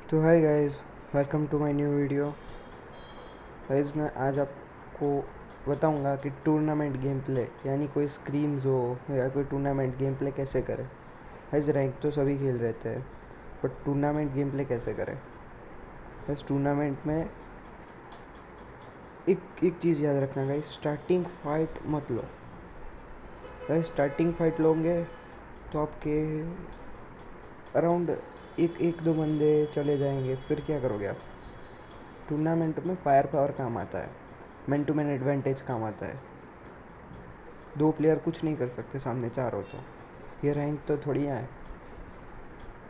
तो hi guys, welcome to my new video. Guys, मैं आज आपको बताऊंगा कि टूर्नामेंट गेम प्ले यानी कोई स्क्रीम्स हो या कोई टूर्नामेंट गेम प्ले कैसे करें। गाइस, रैंक तो सभी खेल रहे थे, बट टूर्नामेंट गेम प्ले कैसे करें। गाइस, टूर्नामेंट में एक एक चीज़ याद रखना गाइस, स्टार्टिंग फाइट मत लो। गाइस, स्टार्टिंग फाइट लोगे तो आपके अराउंड एक एक दो बंदे चले जाएंगे, फिर क्या करोगे आप। टूर्नामेंट में फायर पावर काम आता है, मैन टू मैन एडवांटेज काम आता है। दो प्लेयर कुछ नहीं कर सकते, सामने चार हो तो। ये रैंक तो थोड़ी है।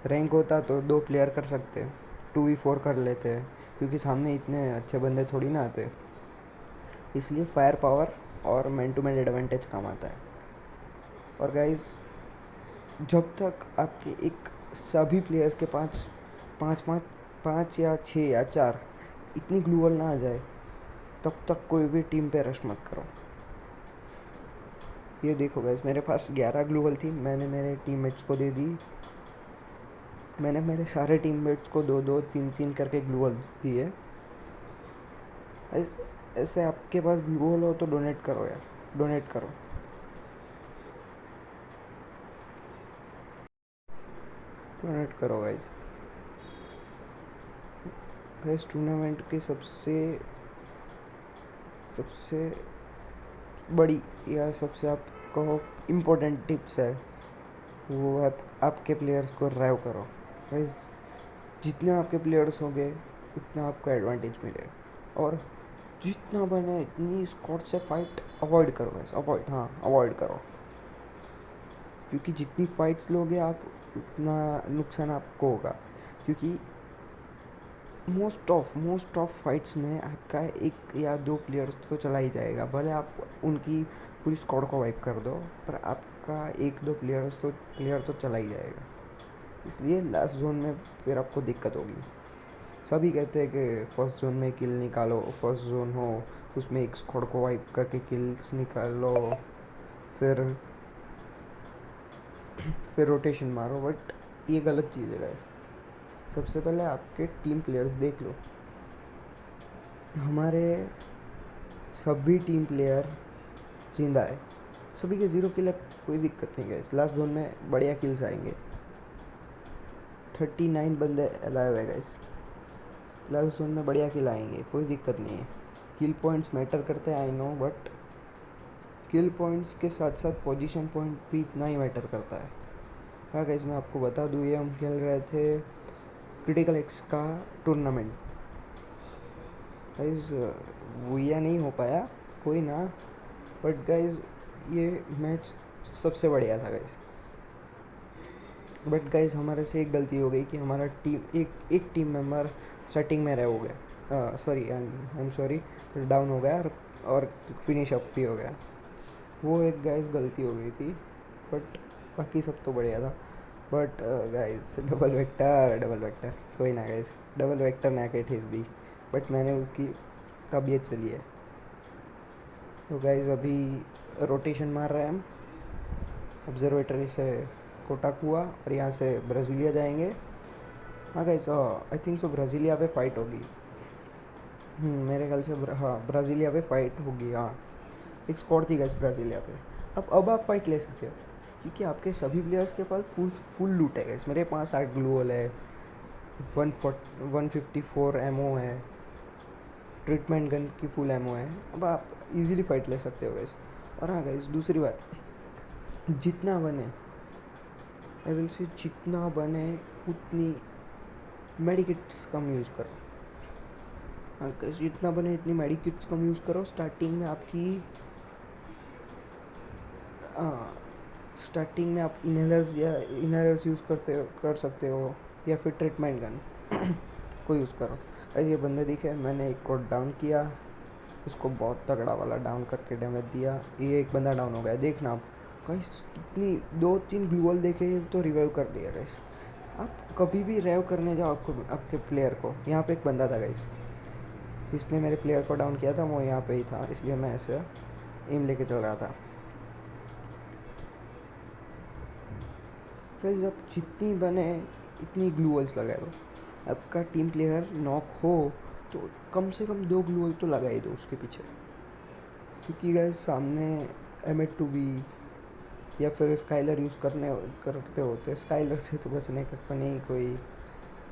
रैंक होता तो दो प्लेयर कर सकते, 2v4 कर लेते, क्योंकि सामने इतने अच्छे बंदे थोड़ी ना आते। इसलिए फायर पावर और मैन टू मैन एडवांटेज काम आता है। और गाइस, जब तक आपके एक सभी प्लेयर्स के पाँच पाँच पाँच पाँच या छः या चार इतनी ग्लूवल ना आ जाए, तब तक कोई भी टीम पे रश मत करो। ये देखो गाइस, मेरे पास 11 ग्लूवल थी, मैंने मेरे टीममेट्स को दे दी। मैंने मेरे सारे टीममेट्स को दो दो तीन तीन करके ग्लूवल्स दिए। ऐसे आपके पास ग्लूवल हो तो डोनेट करो यार, डोनेट करो, डोनेट करो गाइस। गाइस, टूर्नामेंट की सबसे सबसे बड़ी या सबसे आप कहो इम्पोर्टेंट टिप्स है, वो है आपके प्लेयर्स को ड्राइव करो। गाइस, जितने आपके प्लेयर्स होंगे उतना आपको एडवांटेज मिलेगा। और जितना बने इतनी स्क्वाड से फाइट अवॉइड करो गाइस, अवॉइड, हाँ अवॉइड करो, क्योंकि जितनी फाइट्स लोगे आप उतना नुकसान आपको होगा। क्योंकि मोस्ट ऑफ फाइट्स में आपका एक या दो प्लेयर्स तो चला ही जाएगा, भले आप उनकी पूरी स्क्वाड को वाइप कर दो, पर आपका एक दो प्लेयर तो चला ही जाएगा। इसलिए लास्ट जोन में फिर आपको दिक्कत होगी। सभी कहते हैं कि फर्स्ट जोन में किल निकालो, फर्स्ट जोन हो उसमें एक स्क्वाड को वाइप करके किल्स निकालो, फिर फिर रोटेशन मारो, बट ये गलत चीज़ है गाइस। सबसे पहले आपके टीम प्लेयर्स देख लो। हमारे सभी टीम प्लेयर जिंदा है, सभी के ज़ीरो किल है, कोई दिक्कत नहीं गाइस। लास्ट जोन में बढ़िया किल्स आएंगे। 39 बंदे अलाइव है गाइस, लास्ट जोन में बढ़िया किल आएंगे, कोई दिक्कत नहीं है। किल पॉइंट्स मैटर करते हैं, I know, but kill points के साथ साथ पोजीशन पॉइंट भी इतना ही मैटर करता है। हाँ गाइस, मैं आपको बता दूँ, ये हम खेल रहे थे क्रिटिकल एक्स का टूर्नामेंट। गाइस, वुया नहीं हो पाया, कोई ना, बट गाइस ये मैच सबसे बढ़िया था गाइस। बट गाइस, हमारे से एक गलती हो गई कि हमारा एक टीम मेंबर स्टार्टिंग में रह हो गया, sorry, I am sorry, down हो गया और फिनिश अप भी हो गया। वो एक गाइस गलती हो गई थी, बट बाकी सब तो बढ़िया था। बट गाइस, डबल वेक्टर कोई ना गाइस, डबल वेक्टर ने आके ठेस दी, बट मैंने उसकी तबीयत चली है। तो गाइस, अभी रोटेशन मार रहे हैं हम ऑब्जर्वेटरी से कोटाकुआ, और यहाँ से ब्राज़ीलिया जाएंगे। हाँ guys, I think so Brasilia पे फाइट होगी। मेरे ख्याल से हाँ, ब्राज़ीलिया पे फाइट होगी, हाँ। एक स्क्वाड थी गाइस ब्राज़ीलिया पे। अब आप फाइट ले सकते हो, क्योंकि आपके सभी प्लेयर्स के पास फुल फुल लूट है गाइस। मेरे पास 8 ग्लूअल है, 154 एमओ है, ट्रीटमेंट गन की फुल एमओ है। अब आप इजीली फाइट ले सकते हो गाइस। और हाँ गाइस, दूसरी बात, जितना बने, आई विल से जितना बने उतनी मेडिकेट्स कम यूज़ करो। हाँ गाइस, जितना बने इतनी मेडिकेट्स कम यूज़ करो। स्टार्टिंग में आप इनहेलर्स यूज़ कर सकते हो, या फिर ट्रीटमेंट गन को यूज़ करो। ऐसे ये बंदे दिखे, मैंने एक को डाउन किया, उसको बहुत तगड़ा वाला डाउन करके डैमेज दिया। ये एक बंदा डाउन हो गया, देखना आप गाइस, कितनी दो तीन ग्लूवल देखे तो रिवाइव कर दिया गाइस। आप कभी भी रिवाइव करने जाओ आपको, आपके प्लेयर को, यहाँ पे एक बंदा था गाइस जिसने मेरे प्लेयर को डाउन किया था, वो यहाँ पे ही था, इसलिए मैं ऐसे एम लेके चल रहा था। गाइस, जब जितनी बने इतनी ग्लूवल्स लगा दो। आपका टीम प्लेयर नॉक हो तो कम से कम 2 ग्लू वॉल तो लगा ही दो उसके पीछे, क्योंकि गाइस सामने M8 2B या फिर स्काइलर यूज़ करते होते, स्काइलर से तो बचने का नहीं कोई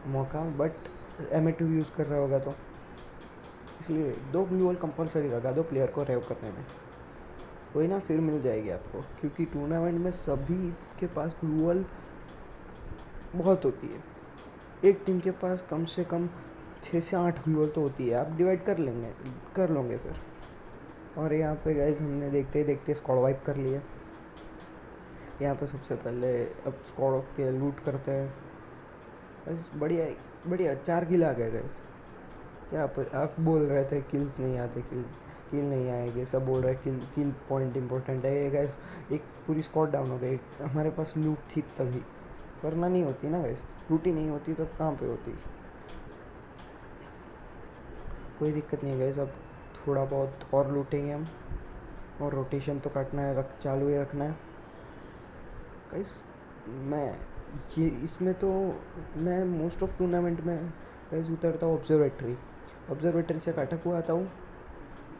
मौका, बट M8 2B यूज़ कर रहा होगा तो इसलिए 2 ग्लू वॉल कंपलसरी लगा दो प्लेयर को रेव करने में। कोई ना फिर मिल जाएगी आपको, क्योंकि टूर्नामेंट में सभी के पास ग्लू वॉल बहुत होती है। एक टीम के पास कम से कम 6 से 8 ग्लू वॉल तो होती है, आप डिवाइड कर लोगे फिर। और यहाँ पे गाइस हमने देखते ही देखते स्क्वाड वाइप कर लिया। यहाँ पे सबसे पहले अब स्क्वाड के लूट करते हैं। बस बढ़िया बढ़िया 4 किल आ गए गाइस। क्या आप बोल रहे थे किल्स नहीं आते, किल नहीं आएंगे, सब बोल रहे किल किल पॉइंट इंपॉर्टेंट है। ये गाइस एक पूरी स्क्वाड डाउन हो गई, हमारे पास लूट थी तभी, वरना नहीं होती ना गाइस, लूट ही नहीं होती तो कहाँ पे होती। कोई दिक्कत नहीं है गाइस, अब थोड़ा बहुत और लूटेंगे हम, और रोटेशन तो काटना है, चालू ही रखना है गाइस। मैं ये इसमें तो मैं मोस्ट ऑफ टूर्नामेंट में गाइस उतरता हूँ ऑब्जर्वेटरी से काटक हुआ आता हूँ,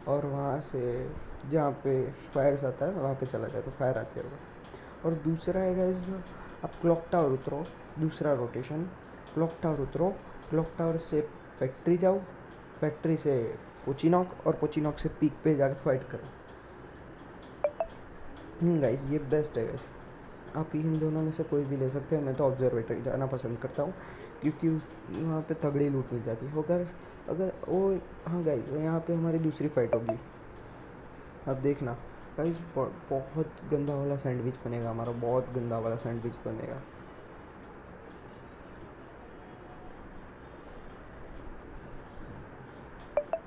और वहाँ से जहाँ पे फायर्स आता है वहाँ पे चला जाता हूँ, फायर आते हैं। और दूसरा है गाइस, आप क्लॉक टावर उतरो, दूसरा रोटेशन क्लॉक टावर उतरो, क्लॉक टावर से फैक्ट्री जाओ, फैक्ट्री से पोचिनॉक, और पोचिनॉक से पीक पे जाकर फाइट करो। गाइस ये बेस्ट है गाइस, आप इन दोनों में से कोई भी ले सकते हैं। मैं तो ऑब्जर्वेटरी जाना पसंद करता हूँ, क्योंकि उस वहाँ पे तगड़ी लूट मिल जाती है। अगर अगर वो हाँ गाइस, यहाँ पे हमारी दूसरी फाइट होगी, अब देखना गाइस, बहुत गंदा वाला सैंडविच बनेगा हमारा, बहुत गंदा वाला सैंडविच बनेगा।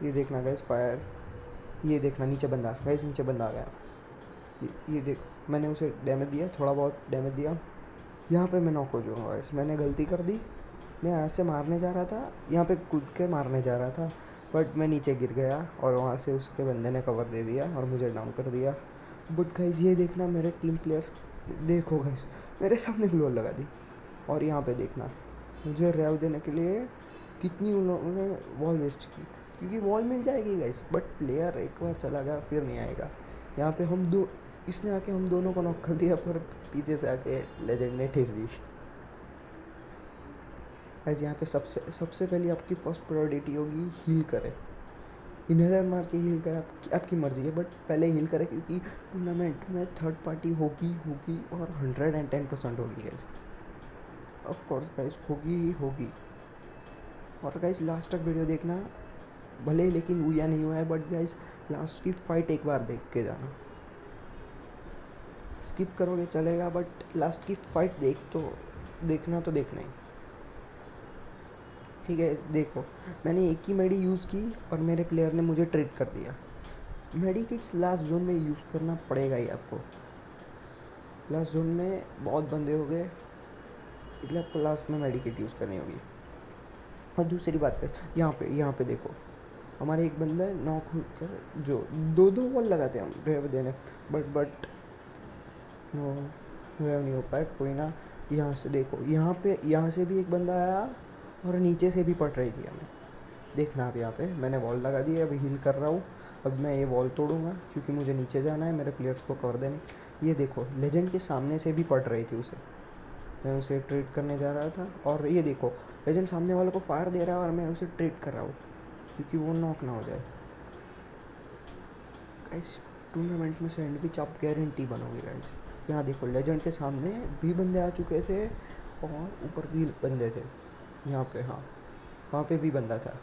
ये देखना गाइस फायर, ये देखना नीचे बंदा गाइस, नीचे बंदा आ गया। ये देखो, मैंने उसे डैमेज दिया, थोड़ा बहुत डैमेज दिया, यहाँ पे मैं नॉक हो जाऊँगा गाइस। मैंने गलती कर दी, मैं यहाँ से मारने जा रहा था, यहाँ पे कूद के मारने जा रहा था, बट मैं नीचे गिर गया और वहाँ से उसके बंदे ने कवर दे दिया और मुझे डाउन कर दिया। बट गाइस ये देखना, मेरे टीम प्लेयर्स, देखो गाइस मेरे सामने ग्लोर लगा दी। और यहाँ पे देखना मुझे रेव देने के लिए कितनी उन लोगों ने वॉल वेस्ट की, क्योंकि वॉल मिल जाएगी गाइस, बट प्लेयर एक बार चला गया फिर नहीं आएगा। यहाँ पे हम दो, इसने आके हम दोनों को नॉक कर दिया, पर पीछे से आके लेजेंड ने ठेस दी। गाइस यहाँ पे सबसे सबसे पहले आपकी फर्स्ट प्रायोरिटी होगी हील करें, इन्हेलर मार के हील करें, आपकी मर्जी है, बट पहले हील करें, क्योंकि टूर्नामेंट में थर्ड पार्टी होगी और 110% होगी गाइस, ऑफ कोर्स गाइस होगी ही होगी। और गाइस लास्ट तक वीडियो देखना, भले लेकिन हुआ नहीं हुआ है, बट गाइस लास्ट की फाइट एक बार देख के जाना। स्किप करोगे चलेगा, बट लास्ट की फाइट देखना तो देखना ही, ठीक है। देखो मैंने एक ही मेडी यूज़ की और मेरे प्लेयर ने मुझे ट्रेड कर दिया। मेडी किट्स लास्ट जोन में यूज़ करना पड़ेगा ही आपको, लास्ट जोन में बहुत बंदे हो गए, इसलिए आपको लास्ट में मेडी किट यूज़ करनी होगी। और दूसरी बात है, यहाँ पे देखो, हमारे एक बंदा है नॉक होकर, जो दो वॉल लगाते हैं हम रेव देने, बट नो रेव नहीं हो पाए। कोई ना, यहाँ से देखो, यहाँ से भी एक बंदा आया और नीचे से भी पट रही थी हमें। देखना आप, यहाँ पे मैंने वॉल लगा दी है, अभी हील कर रहा हूँ। अब मैं ये वॉल तोड़ूंगा क्योंकि मुझे नीचे जाना है, मेरे प्लेयर्स को कवर देने। ये देखो लेजेंड के सामने से भी पट रही थी उसे, मैं उसे ट्रीट करने जा रहा था, और ये देखो लेजेंड सामने वाले को फायर दे रहा है और मैं उसे ट्रीट कर रहा हूँ क्योंकि वो नॉक ना हो जाए। गाइस टूर्नामेंट में सैंडविच आप गारंटी बनोगे गाइस। यहाँ देखो लेजेंड के सामने भी बंदे आ चुके थे और ऊपर भी बंदे थे, यहाँ पे हाँ वहाँ पे भी बंदा था,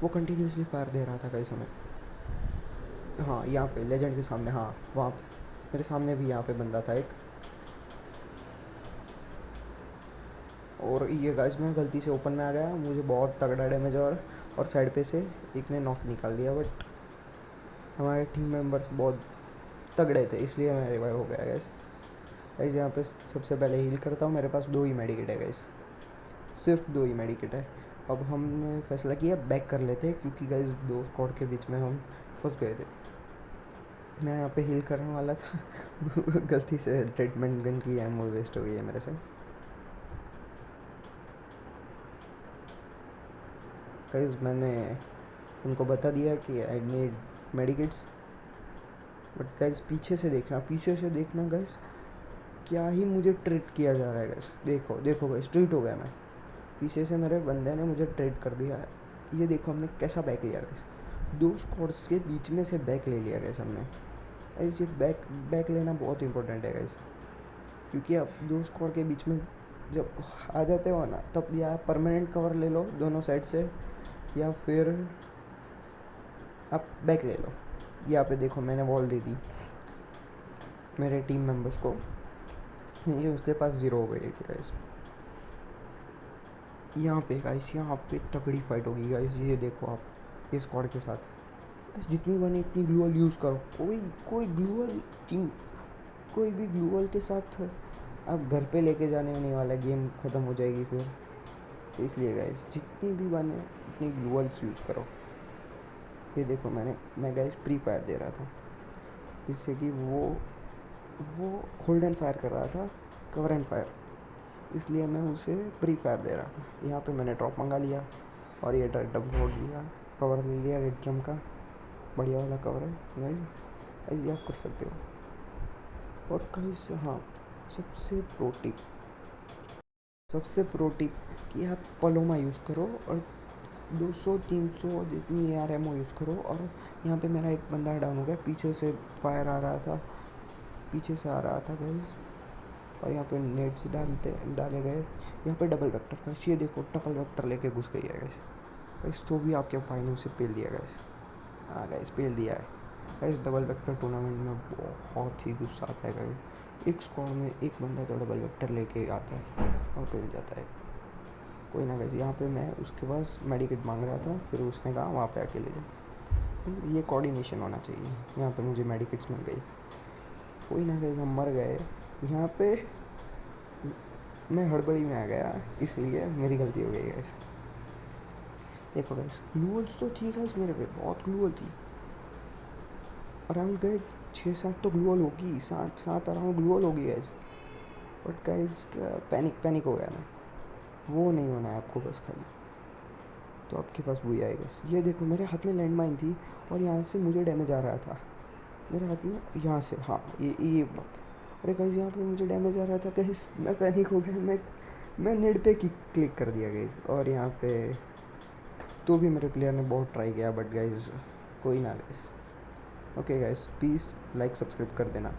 वो कंटिन्यूसली फायर दे रहा था गाइस हमें। हाँ यहाँ पे लेजेंड के सामने, हाँ वहाँ मेरे सामने भी यहाँ पे बंदा था एक। और ये गाइस मैं गलती से ओपन में आ गया, मुझे बहुत तगड़ा डैमेज और साइड पे से एक ने नॉक निकाल दिया, बट हमारे टीम मेंबर्स बहुत तगड़े थे इसलिए मैं रिवाइव हो गया गाइस। गाइस यहाँ पे सबसे पहले हील करता हूँ, मेरे पास 2 ही मेडिकेट है गाइस, सिर्फ 2 ही मेडिकेट है। अब हमने फैसला किया बैक कर लेते हैं, क्योंकि गाइस 2 स्क्वाड के बीच में हम फंस गए थे। मैं यहाँ पे हील करने वाला था गलती से ट्रीटमेंट गन की एमओ वेस्ट हो गई है मेरे से। गाइस मैंने उनको बता दिया कि आई नीड मेडिकेट्स, बट गाइस पीछे से देखना गाइस, क्या ही मुझे ट्रीट किया जा रहा है गाइस। देखो देखो गाइस, ट्रीट हो गया मैं। पीछे से मेरे बंदे ने मुझे ट्रीट कर दिया है। ये देखो हमने कैसा बैक लिया गाइस, 2 स्क्वाड्स के बीच में से बैक ले लिया गाइस हमने। गाइस ये बैक लेना बहुत इंपॉर्टेंट है गाइस, क्योंकि आप 2 स्क्वाड के बीच में जब आ जाते हो ना, तब या परमानेंट कवर ले लो दोनों साइड से, या फिर आप बैक ले लो। यहाँ पे देखो मैंने वॉल दे दी मेरे टीम मेंबर्स को, ये उसके पास 0 हो गई थी गाइस। यहाँ पे गाइस, यहाँ पे तगड़ी फाइट होगी गाइस। ये देखो आप ये स्क्वाड के साथ गाइस, जितनी बने इतनी ग्लूअल यूज़ करो। कोई कोई ग्लूअल टीम, कोई भी ग्लूअल के साथ आप घर पे लेके जाने नहीं वाला, गेम ख़त्म हो जाएगी फिर। इसलिए गाइस जितनी भी बने उतनी ग्लूअल्स यूज़ करो। ये देखो मैं गाइस प्री फायर दे रहा था, जिससे कि वो होल्ड एंड फायर कर रहा था, कवर एंड फायर, इसलिए मैं उसे प्री फायर दे रहा था। यहाँ पे मैंने ड्रॉप मंगा लिया और ये रेड ड्रम फोड़ लिया, कवर ले लिया रेड ड्रम का, बढ़िया वाला कवर है गाइस। ऐसे आप कर सकते हो। और गाइस हाँ, सबसे प्रो टिप कि आप पलोमा यूज़ करो और 200-300 जितनी AR एमओ यूज़ करो। और यहाँ पे मेरा एक बंदा डाउन हो गया, पीछे से फायर आ रहा था, पीछे से आ रहा था गाइस, और यहाँ पे नेट्स डाले गए। यहाँ पे डबल वेक्टर का, ये देखो डबल वेक्टर लेके घुस गई है गाइस। गाइस तो भी आपके भाई ने उसे पेल दिया गाइस। हाँ गाइस पेल दिया है गाइस। डबल वेक्टर टूर्नामेंट में बहुत ही गुस्सा आता है गाइस। एक स्क्वाड में एक बंदा तो डबल वेक्टर लेके आता है और पेल जाता है। कोई ना गाइस, यहाँ पे मैं उसके पास मेडिकेट मांग रहा था, फिर उसने कहा वहाँ पे आके ले जाओ। ये कोऑर्डिनेशन होना चाहिए। यहाँ पे मुझे मेडिकेट्स मिल गई। कोई ना गाइस, हम मर गए यहाँ पे। मैं हड़बड़ी में आ गया, इसलिए मेरी गलती हो गई गाइस। देखो गाइस ग्लूअल्स तो थी गाइस मेरे पे, बहुत ग्लूअल थी। अराउंड गए 6-7 तो ग्लूअल होगी, 7 अराउंड ग्लूअल होगी गाइस। बट गाइस पैनिक हो गया मैं। वो नहीं होना है आपको बस खाली, तो आपके पास वही आएगा। ये देखो मेरे हाथ में लैंड माइन थी और यहाँ से मुझे डैमेज आ रहा था मेरे हाथ में, यहाँ से। हाँ ये अरे गाइस यहाँ पे मुझे डैमेज आ रहा था गाइस, मैं पैनिक हो गया। मैं नेड पे क्लिक कर दिया गाइस, और यहाँ पे तो भी मेरे प्लेयर ने बहुत ट्राई किया, बट गाइस कोई ना guys. Okay guys, please like subscribe कर देना।